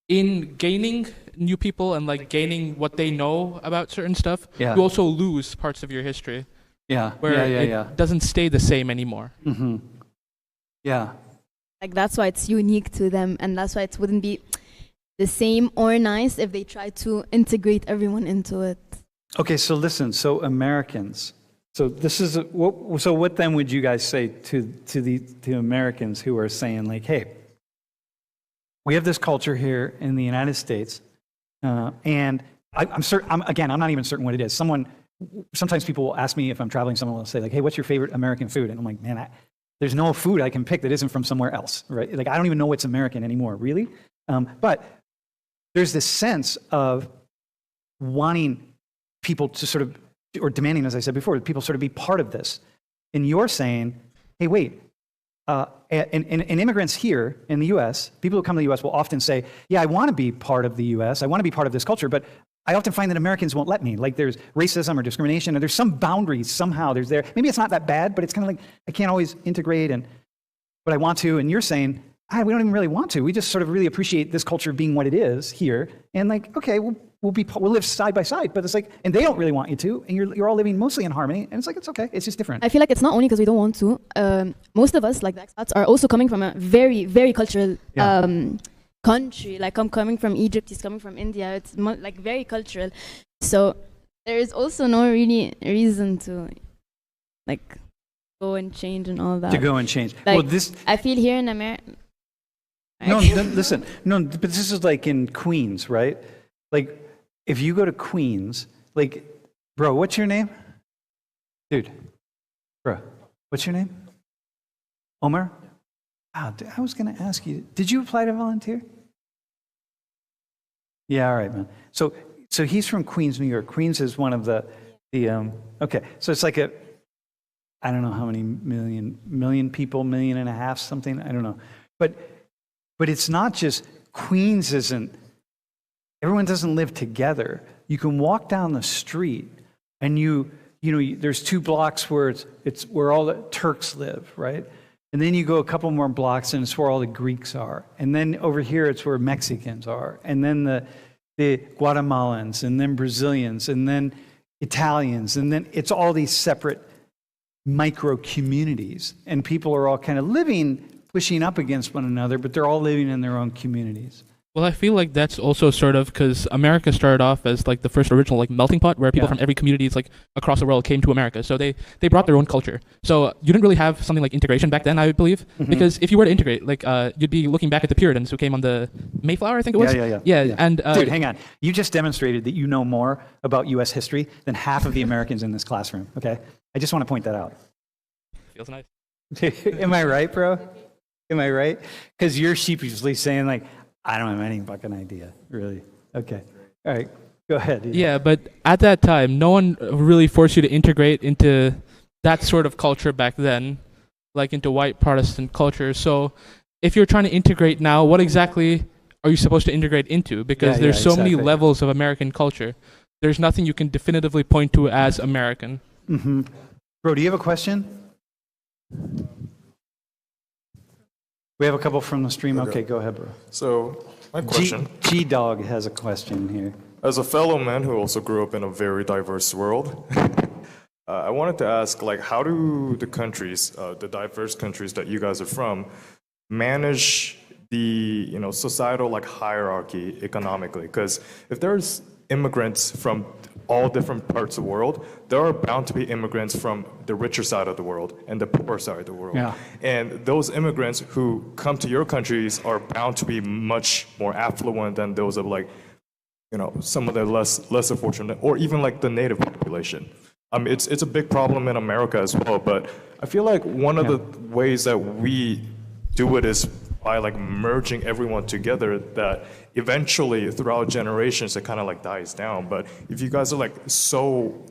in gaining new people and like gaining what they know about certain stuff, you also lose parts of your history. Where it doesn't stay the same anymore. Yeah. Like that's why it's unique to them, and that's why it wouldn't be the same or nice if they try to integrate everyone into it. Okay, so listen, so Americans. So this is what then would you guys say to Americans who are saying like, hey, we have this culture here in the United States, and I'm not even certain what it is. Sometimes people will ask me if I'm traveling, someone will say like, hey, what's your favorite American food? And I'm like, man, there's no food I can pick that isn't from somewhere else, right? Like, I don't even know what's American anymore, really. But there's this sense of wanting people to sort of, or demanding, as I said before, that people sort of be part of this. And you're saying, hey, wait, and immigrants here in the U.S., people who come to the U.S. will often say, yeah, I want to be part of the U.S., I want to be part of this culture, but I often find that Americans won't let me. Like there's racism or discrimination, or there's some boundaries somehow. There's there. Maybe it's not that bad, but it's kind of like I can't always integrate, but I want to. And you're saying, we don't even really want to. We just sort of really appreciate this culture being what it is here, and like, okay, we'll live side by side. But it's like, and they don't really want you to, and you're all living mostly in harmony, and it's like it's okay. It's just different. I feel like it's not only because we don't want to. Most of us, like the expats, are also coming from a very, very cultural country. Like I'm coming from Egypt, he's coming from India. It's like very cultural. So there is also no really reason to like go and change and all that. To go and change. Like, I feel here in America. No, listen. No, but this is like in Queens, right? Like if you go to Queens, like, bro, what's your name? Dude, bro, what's your name? Omar? Wow, I was going to ask you, did you apply to volunteer? Yeah, all right, man. So he's from Queens, New York. Queens is one of the okay, so it's like I don't know how many million people, 1.5 million, something, I don't know. But it's not just, Queens everyone doesn't live together. You can walk down the street and there's 2 blocks where it's where all the Turks live, right? And then you go a couple more blocks and it's where all the Greeks are. And then over here it's where Mexicans are. And then the Guatemalans, and then Brazilians, and then Italians. And then it's all these separate micro communities. And people are all kind of pushing up against one another, but they're all living in their own communities. Well, I feel like that's also sort of because America started off as like the first original like melting pot where people from every community like across the world came to America. So they brought their own culture. So you didn't really have something like integration back then, I believe, because if you were to integrate, like you'd be looking back at the Puritans who came on the Mayflower, I think it was. Yeah. And dude, hang on. You just demonstrated that you know more about U.S. history than half of the Americans in this classroom. Okay, I just want to point that out. Feels nice. Am I right, bro? Am I right? Because you're sheepishly saying like, I don't have any fucking idea, really. Okay. All right. Go ahead. Yeah, but at that time, no one really forced you to integrate into that sort of culture back then, like into white Protestant culture. So if you're trying to integrate now, what exactly are you supposed to integrate into? Because there's so many levels of American culture. There's nothing you can definitively point to as American. Mm-hmm. Bro, do you have a question? We have a couple from the stream. Okay, go ahead, bro. So, my question. G-Dog has a question here. As a fellow man who also grew up in a very diverse world, I wanted to ask, like, how do the countries, the diverse countries that you guys are from, manage the, societal like hierarchy economically? Because if there's immigrants from all different parts of the world, there are bound to be immigrants from the richer side of the world and the poorer side of the world. Yeah. And those immigrants who come to your countries are bound to be much more affluent than those of like, some of the lesser fortunate, or even like the native population. It's a big problem in America as well, but I feel like one of the ways that we do it is by like merging everyone together, that eventually throughout generations it kind of like dies down. But if you guys are like so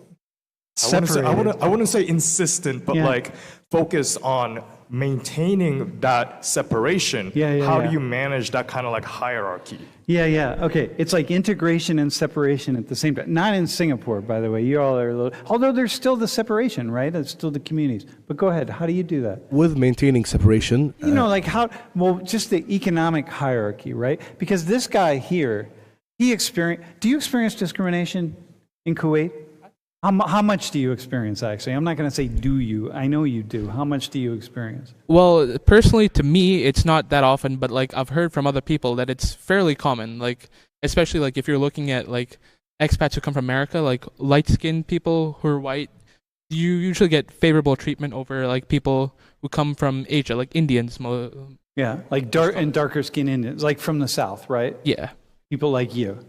separated, I wouldn't say insistent, but like focus on maintaining that separation, how do you manage that kind of like hierarchy? Okay, it's like integration and separation at the same time. Not in Singapore, by the way. You all are a little, although there's still the separation, right? It's still the communities. But go ahead, how do you do that? With maintaining separation. Like how, just the economic hierarchy, right? Because this guy here, do you experience discrimination in Kuwait? How much do you experience, actually? I'm not going to say do you. I know you do. How much do you experience? Well, personally, to me, it's not that often, but like I've heard from other people that it's fairly common. Like, especially like if you're looking at like expats who come from America, like light-skinned people who are white, you usually get favorable treatment over like people who come from Asia, like Indians. Yeah, like darker skinned Indians, like from the South, right? Yeah. People like you.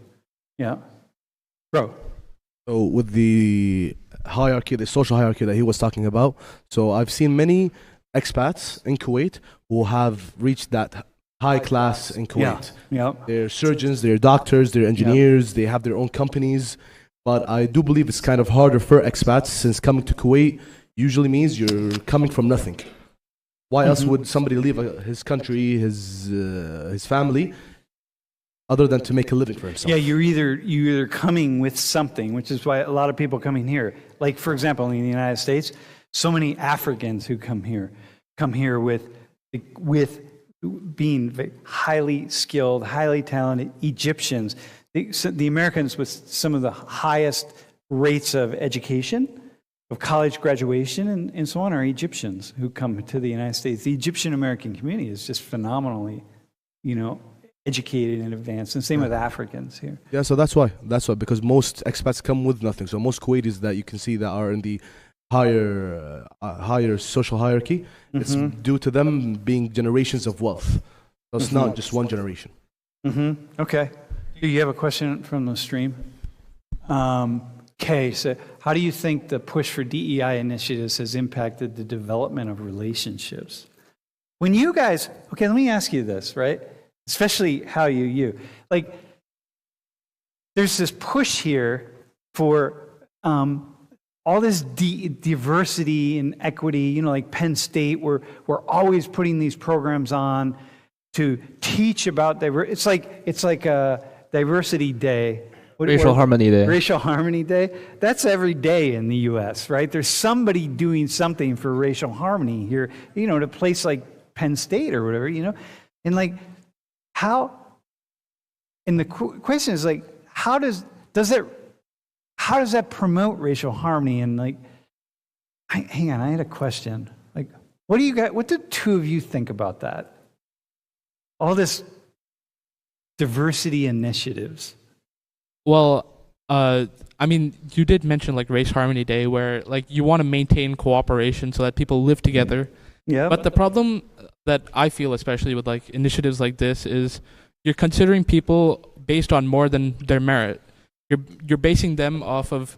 Yeah. Bro. So with the hierarchy, the social hierarchy that he was talking about, so I've seen many expats in Kuwait who have reached that high class in Kuwait. Yeah. They're surgeons, they're doctors, they're engineers, they have their own companies. But I do believe it's kind of harder for expats, since coming to Kuwait usually means you're coming from nothing. Why else would somebody leave his country, his family, other than to make a living for himself? Yeah, you're either coming with something, which is why a lot of people coming here. Like, for example, in the United States, so many Africans who come here with being highly skilled, highly talented Egyptians. The Americans with some of the highest rates of education, of college graduation, and so on, are Egyptians who come to the United States. The Egyptian American community is just phenomenally, educated and advanced, and same with Africans here. Yeah, so that's why, because most expats come with nothing. So most Kuwaitis that you can see that are in the higher social hierarchy, it's due to them being generations of wealth. So it's not just one generation. Okay. Do you have a question from the stream? Okay, so how do you think the push for DEI initiatives has impacted the development of relationships? When you guys, let me ask you this, right? Especially how you. Like, there's this push here for all this diversity and equity, like Penn State, we're always putting these programs on to teach about diversity. It's like a diversity day. Racial Harmony Day. Racial Harmony Day. That's every day in the U.S., right? There's somebody doing something for racial harmony here, at a place like Penn State or whatever, and like, how, and the question is like, how does that promote racial harmony? And like, hang on, I had a question. Like, what do the two of you think about that? All this diversity initiatives. Well, you did mention like Race Harmony Day, where like you want to maintain cooperation so that people live together. Yeah. But the problem that I feel, especially with like initiatives like this, is you're considering people based on more than their merit. You're basing them off of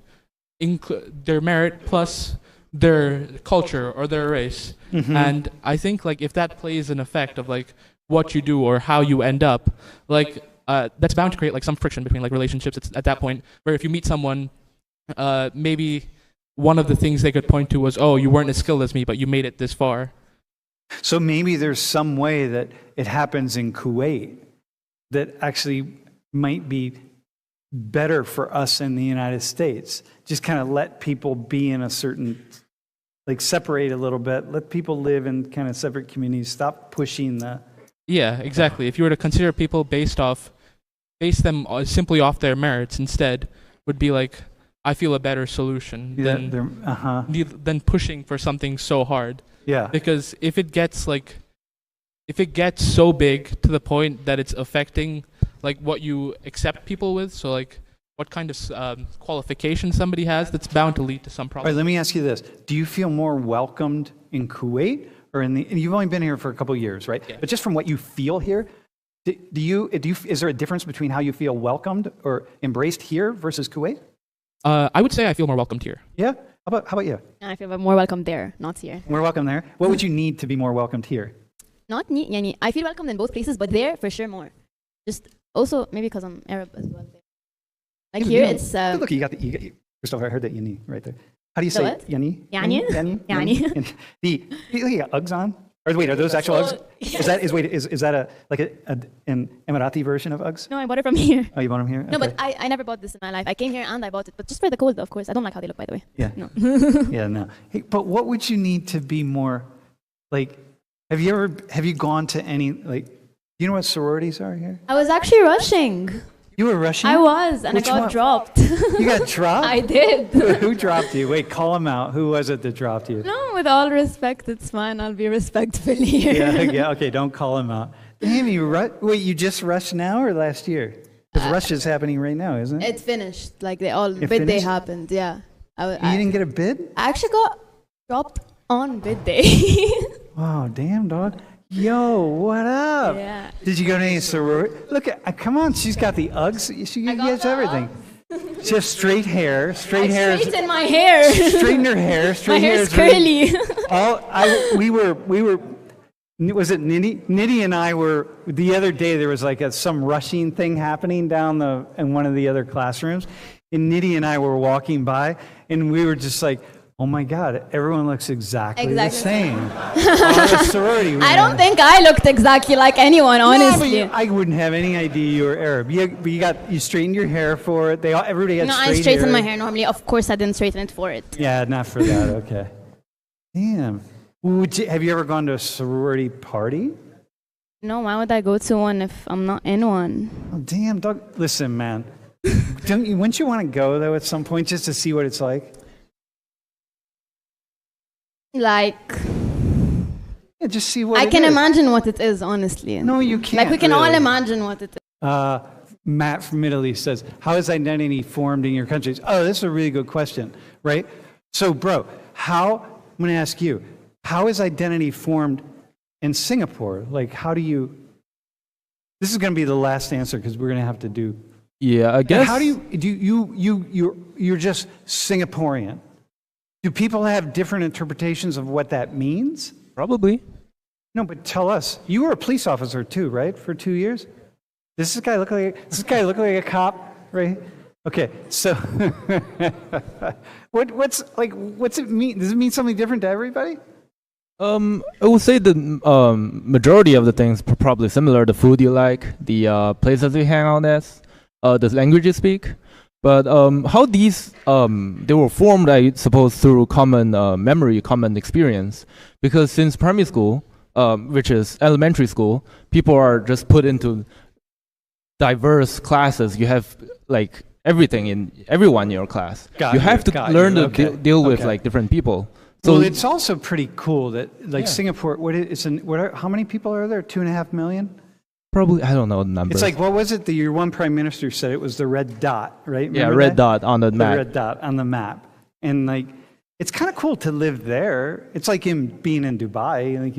their merit plus their culture or their race. And I think like if that plays an effect of like what you do or how you end up, like that's bound to create like some friction between like relationships at that point, where if you meet someone, maybe one of the things they could point to was, oh, you weren't as skilled as me, but you made it this far. So maybe there's some way that it happens in Kuwait that actually might be better for us in the United States. Just kind of let people be in a certain, like separate a little bit, let people live in kind of separate communities, stop pushing the... Yeah, exactly. If you were to consider people base them simply off their merits instead, would be like, I feel a better solution than pushing for something so hard. Yeah. Because if it gets so big to the point that it's affecting like what you accept people with, so like what kind of qualification somebody has, that's bound to lead to some All problems. right, let me ask you this. Do you feel more welcomed in Kuwait or and you've only been here for a couple of years, right? Yeah. But just from what you feel here, is there a difference between how you feel welcomed or embraced here versus Kuwait? I would say I feel more welcomed here. Yeah? How about you? I feel more welcome there, not here. More welcome there? What would you need to be more welcomed here? Yani, I feel welcome in both places, but there for sure more. Just also maybe because I'm Arab as well. Like here, it's look, you got Christopher, I heard that yani right there. How do you say what? yani? Yani? Yani. You got Uggs on? Or wait, are those actual Uggs? Yes. Is that an Emirati version of Uggs? No, I bought it from here. Oh, you bought them here? No, Okay. but I never bought this in my life. I came here and I bought it, but just for the cold, of course. I don't like how they look, by the way. Yeah. No. Yeah, no. Hey, but what would you need to be more like? Have you gone to any like? You know what sororities are here? I was actually rushing. You were rushing? I was, and Which I got one? dropped. You got dropped? I did. Who dropped you? Wait, call him out. Who was it that dropped you? No, with all respect, it's fine. I'll be respectful here. Yeah, okay, don't call him out. Damn, wait, you just rushed now or last year? Because rush is happening right now, isn't it? It's finished. Like bid day finished? happened. Yeah. You didn't get a bid? I actually got dropped on bid day. Wow, damn, dog. Yo, what up? Yeah. Did you go to any sorority? Look, come on, she's got the Uggs. She gets everything. She has straight hair. Straight hair. Straighten my hair. Straighten her hair. Straight My hair hair's is really- curly. we were. Was it Nidhi? Nidhi and I were the other day. There was like some rushing thing happening down in one of the other classrooms, and Nidhi and I were walking by, and we were just like, oh my God, everyone looks exactly the same. Sorority I don't think I looked exactly like anyone, honestly. No, but I wouldn't have any idea you were Arab. You straightened your hair for it. Everybody had No, straight hair. I straighten my hair normally. Of course, I didn't straighten it for it. Yeah, not for that. Okay. Damn. Have you ever gone to a sorority party? No, why would I go to one if I'm not in one? Oh, damn, dog. Listen, man. Wouldn't you want to go though at some point just to see what it's like? Like, Yeah, just see what I it can is. imagine what it is, honestly. No, you can't. Like, we can all really. imagine what it is. Matt from Middle East says, how is identity formed in your countries? Oh, this is a really good question, right? So, bro, I'm going to ask you, how is identity formed in Singapore? Like, how do you, this is going to be the last answer because we're going to have to do. Yeah, I guess. How do you're just Singaporean. Do people have different interpretations of what that means? Probably. No, but tell us. You were a police officer too, right? For 2 years? Does this guy look like a cop, right? Okay, so what's it mean? Does it mean something different to everybody? I would say the majority of the things probably similar. The food you like, the places you hang out at, the language you speak. But how these they were formed, I suppose, through common memory, common experience. Because since primary school, which is elementary school, people are just put into diverse classes. You have like everyone in your class. You have to learn to deal with like different people. So well, it's also pretty cool that like Singapore. How many people are there? 2.5 million. Probably, I don't know the number. It's like, what was it? Your one prime minister said it was the red dot, right? Remember red dot on the map. The red dot on the map, and like, it's kind of cool to live there. It's like being in Dubai. Like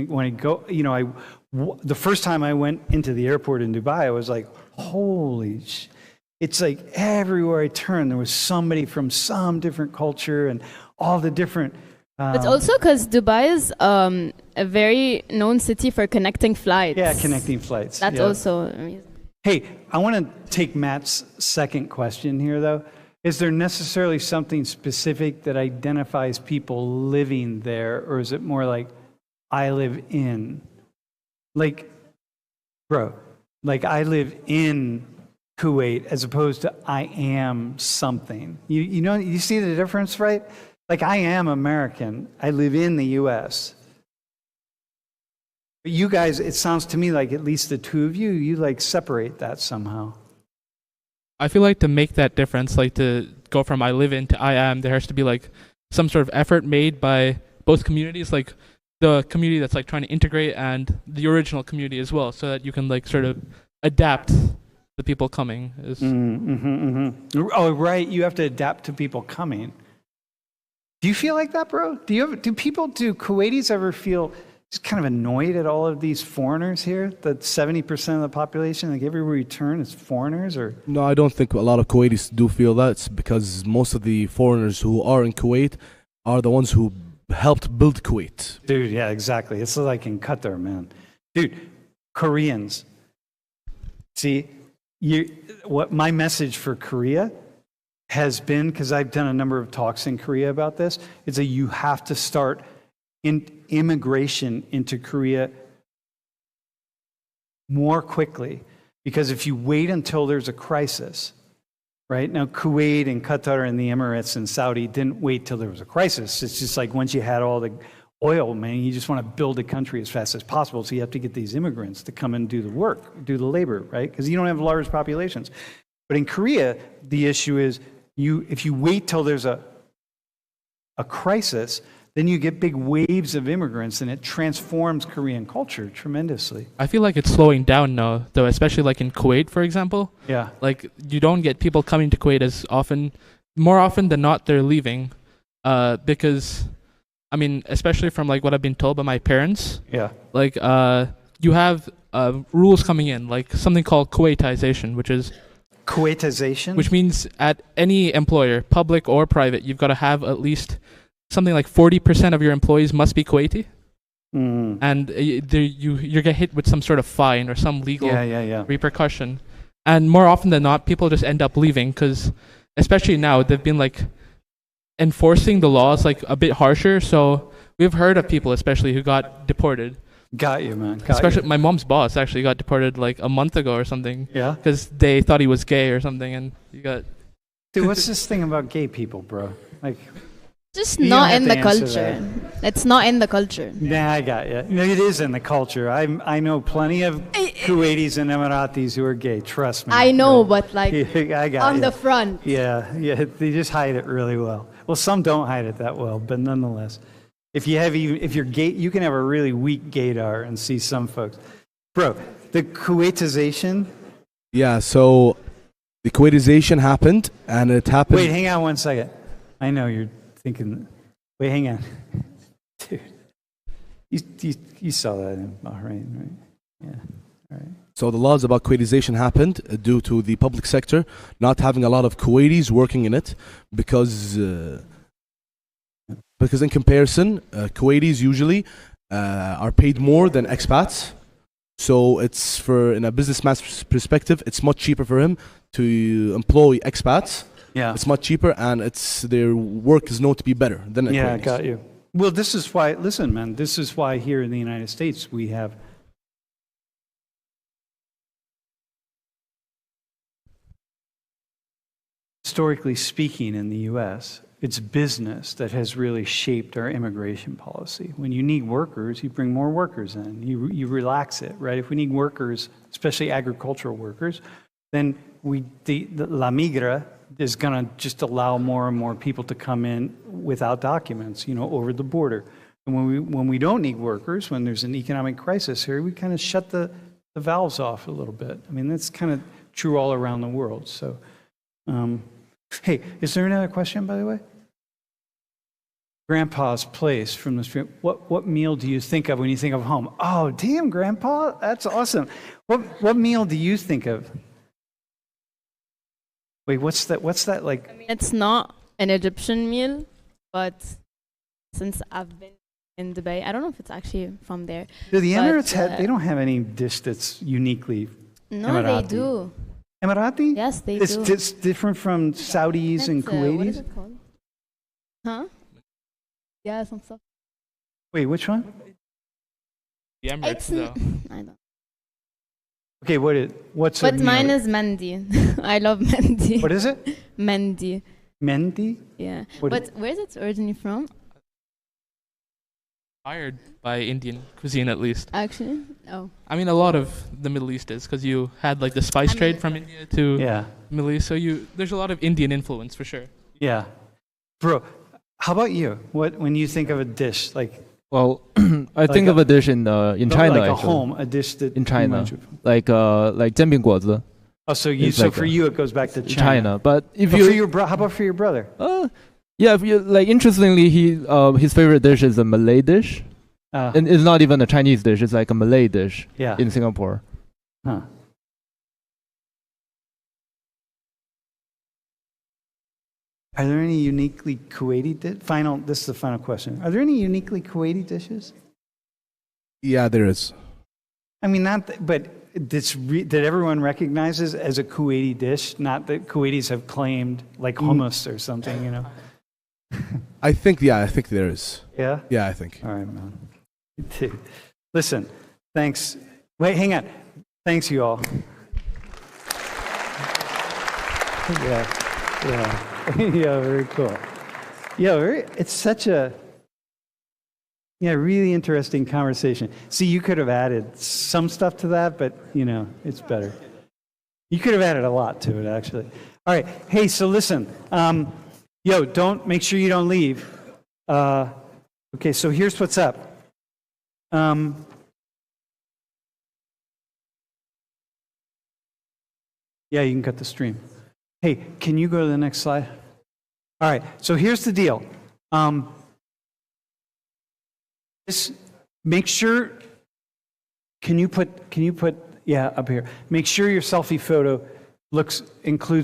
when I go, the first time I went into the airport in Dubai, I was like, holy it's like everywhere I turned, there was somebody from some different culture, and all the different. But also because Dubai is a very known city for connecting flights. Yeah, connecting flights. That's also a reason. Hey, I want to take Matt's second question here, though. Is there necessarily something specific that identifies people living there, or is it more like, I live in? Like, bro, like I live in Kuwait as opposed to I am something. You know, you see the difference, right? Like I am American. I live in the U.S. But you guys, it sounds to me like at least the two of you like separate that somehow. I feel like to make that difference, like to go from I live in to I am, there has to be like some sort of effort made by both communities, like the community that's like trying to integrate and the original community as well, so that you can like sort of adapt the people coming. Oh, right. You have to adapt to people coming. Do you feel like that, bro? Do Kuwaitis ever feel just kind of annoyed at all of these foreigners here? That 70% of the population, like everywhere you turn, is foreigners? Or No, I don't think a lot of Kuwaitis do feel that. It's because most of the foreigners who are in Kuwait are the ones who helped build Kuwait. Dude, yeah, exactly. It's like in Qatar, man. Dude, Koreans. See, what my message for Korea has been, because I've done a number of talks in Korea about this, is that you have to start immigration into Korea more quickly. Because if you wait until there's a crisis, right? Now, Kuwait and Qatar and the Emirates and Saudi didn't wait till there was a crisis. It's just like once you had all the oil, man, you just want to build a country as fast as possible. So you have to get these immigrants to come and do the work, do the labor, right? Because you don't have large populations. But in Korea, the issue is if you wait till there's a crisis, then you get big waves of immigrants, and it transforms Korean culture tremendously. I feel like it's slowing down now, though, especially like in Kuwait, for example. Yeah. Like you don't get people coming to Kuwait as often. More often than not, they're leaving because, I mean, especially from like what I've been told by my parents. Yeah. Like you have rules coming in, like something called Kuwaitization, which is Kuwaitization? Which means at any employer, public or private, you've got to have at least something like 40% of your employees must be Kuwaiti. And you get hit with some sort of fine or some legal repercussion. And more often than not, people just end up leaving because, especially now, they've been like enforcing the laws like a bit harsher. So we've heard of people, especially who got deported. Got you, man. Especially my mom's boss actually got deported like a month ago or something. Yeah. Because they thought he was gay or something, and you got. Dude, what's this thing about gay people, bro? Like, just not in the culture. It's not in the culture. Nah, I got you. No, it is in the culture. I know plenty of Kuwaitis and Emiratis who are gay. Trust me. I know, but like I got on the front. Yeah, they just hide it really well. Well, some don't hide it that well, but nonetheless. If you're gay, you can have a really weak gaydar and see some folks. Bro, the Kuwaitization. Yeah, so the Kuwaitization happened, and it happened. Wait, hang on one second. I know you're thinking. Wait, hang on, dude. You saw that in Bahrain, right? Yeah. All right. So the laws about Kuwaitization happened due to the public sector not having a lot of Kuwaitis working in it because in comparison, Kuwaitis usually are paid more than expats. So it's in a businessman's perspective, it's much cheaper for him to employ expats. Yeah. It's much cheaper, and their work is known to be better than Kuwaitis. Yeah, got you. Well, this is why, listen, man, this is why here in the United States we have historically speaking in the U.S., it's business that has really shaped our immigration policy. When you need workers, you bring more workers in. You relax it, right? If we need workers, especially agricultural workers, then La Migra is going to just allow more and more people to come in without documents, over the border. And when we don't need workers, when there's an economic crisis here, we kind of shut the valves off a little bit. I mean, that's kind of true all around the world. So, hey, is there another question, by the way? Grandpa's place from the street. What meal do you think of when you think of home? Oh, damn, Grandpa, that's awesome. What meal do you think of? Wait, what's that like? I mean, it's not an Egyptian meal, but since I've been in Dubai, I don't know if it's actually from there. Do the but, Emirates they don't have any dish that's uniquely No, Emirati. they do. Emirati? Yes, they It's do. it's different from Saudis and What is Kuwaitis? it called? Huh? Yeah, some stuff. Wait, which one? The Emirates, It's though. I don't. Okay, what's But a mine meal? is Mendi. I love Mendi. What is it? Mendi. Mendi? Yeah. What But where's it originally from? Inspired by Indian cuisine, at least. Actually, oh. I mean, a lot of the Middle East is because you had like the spice trade from India to Yeah. Middle East, so there's a lot of Indian influence for sure. Yeah. Bro, how about you? What when you think of a dish like Well, I think of a dish in China, like a actually. home, a dish that In China, reminds you of- like 煎饼果子 Oh, so It's so like for you it goes back to China. China. But if But you for your how about for your brother? yeah, if you like, interestingly, his favorite dish is a Malay dish, and it's not even a Chinese dish. It's like a Malay dish Yeah. in Singapore. Huh. Are there any uniquely Kuwaiti this is the final question. Are there any uniquely Kuwaiti dishes? Yeah, there is. I mean, but that everyone recognizes as a Kuwaiti dish, not that Kuwaitis have claimed like hummus or something, you know? I think there is. Yeah? Yeah, I think. All right, man. Dude. Listen, thanks. Wait, hang on. Thanks, you all. Yeah. Yeah, very cool. Yeah, it's such a really interesting conversation. See, you could have added some stuff to that, but, it's better. You could have added a lot to it, actually. All right. Hey, so listen. Make sure you don't leave. Okay, so here's what's up. Yeah, you can cut the stream. Hey, can you go to the next slide? All right, so here's the deal. Make sure, can you put, up here? Make sure your selfie photo includes